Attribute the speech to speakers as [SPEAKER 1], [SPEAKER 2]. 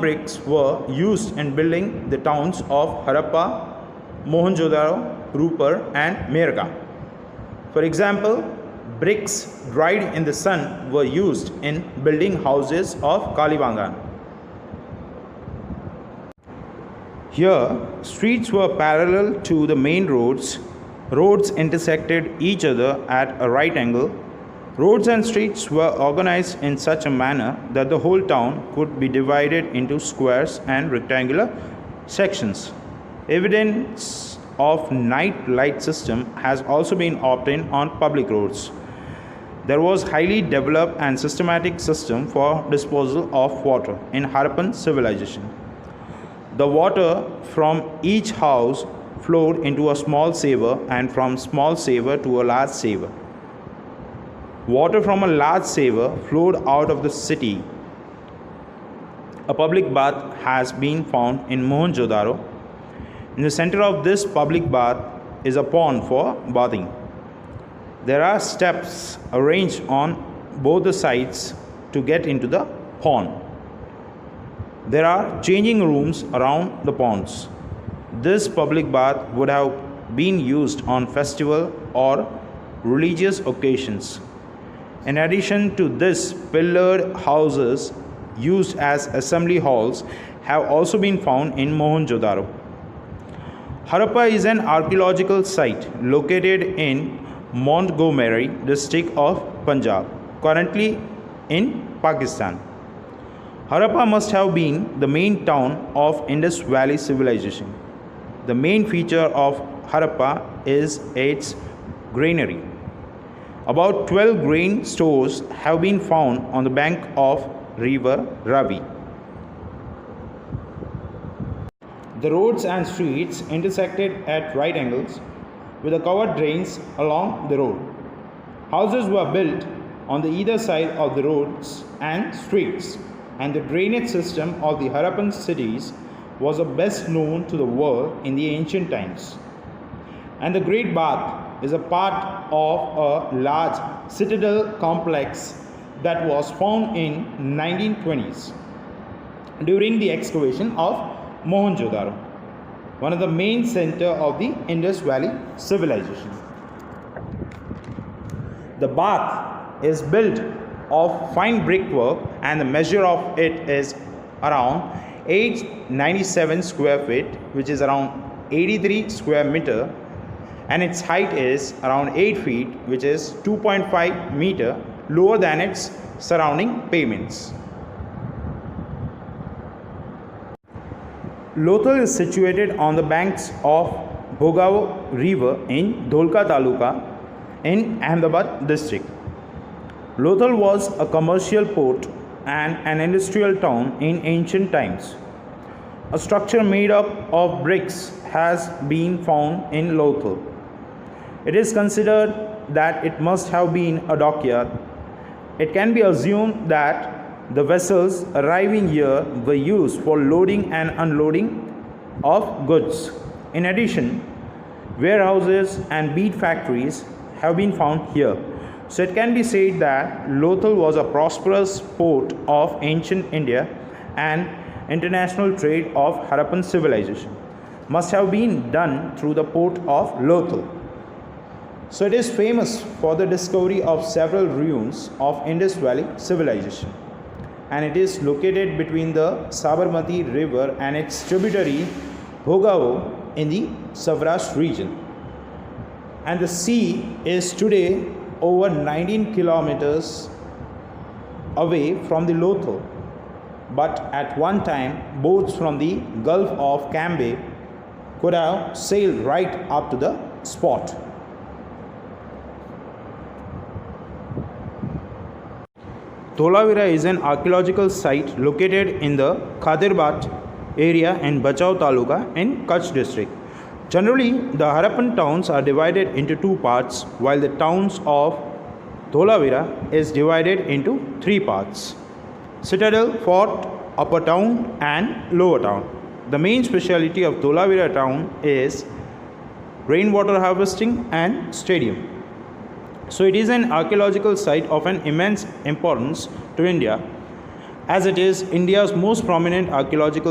[SPEAKER 1] bricks were used in building the towns of Harappa, Mohenjo-daro, Rupar, and Merka. For example, bricks dried in the sun were used in building houses of Kalibangan. Here, streets were parallel to the main roads. Roads intersected each other at a right angle. Roads and streets were organized in such a manner that the whole town could be divided into squares and rectangular sections. Evidence of night light system has also been obtained on public roads. There was highly developed and systematic system for disposal of water in Harappan civilization. The water from each house flowed into a small sewer and from small sewer to a large sewer. Water from a large sewer flowed out of the city. A public bath has been found in Mohenjo-daro. In the center of this public bath is a pond for bathing. There are steps arranged on both the sides to get into the pond. There are changing rooms around the ponds. This public bath would have been used on festival or religious occasions. In addition to this, pillared houses used as assembly halls have also been found in Mohenjo-daro. Harappa is an archaeological site located in Montgomery district of Punjab, currently in Pakistan. Harappa must have been the main town of Indus Valley civilization. The main feature of Harappa is its granary. About 12 grain stores have been found on the bank of river Ravi. The roads and streets intersected at right angles with the covered drains along the road. Houses were built on the either side of the roads and streets, and the drainage system of the Harappan cities was the best known to the world in the ancient times. And the Great Bath is a part of a large citadel complex that was found in 1920s during the excavation of Mohenjo-daro, one of the main center of the Indus Valley civilization. The bath is built of fine brickwork and the measure of it is around 897 square feet, which is around 83 square meter, and its height is around 8 feet, which is 2.5 meter lower than its surrounding pavements. Lothal is situated on the banks of Bhogao River in Dholka Taluka in Ahmedabad district. Lothal was a commercial port and an industrial town in ancient times. A structure made up of bricks has been found in Lothal. It is considered that it must have been a dockyard. It can be assumed that the vessels arriving here were used for loading and unloading of goods. In addition, warehouses and bead factories have been found here. So it can be said that Lothal was a prosperous port of ancient India, and international trade of Harappan civilization must have been done through the port of Lothal. So it is famous for the discovery of several ruins of Indus Valley civilization, and it is located between the Sabarmati river and its tributary Bhogao in the Saurashtra region. And the sea is today over 19 kilometers away from the Lothal, but at one time boats from the Gulf of Cambay could have sailed right up to the spot. Dholavira is an archaeological site located in the Khadirbat area in Bachau Taluka in Kutch district. Generally, the Harappan towns are divided into two parts, while the towns of Dholavira is divided into three parts: Citadel, Fort, Upper Town and Lower Town. The main speciality of Dholavira town is rainwater harvesting and stadium. So it is an archaeological site of an immense importance to India, as it is India's most prominent archaeological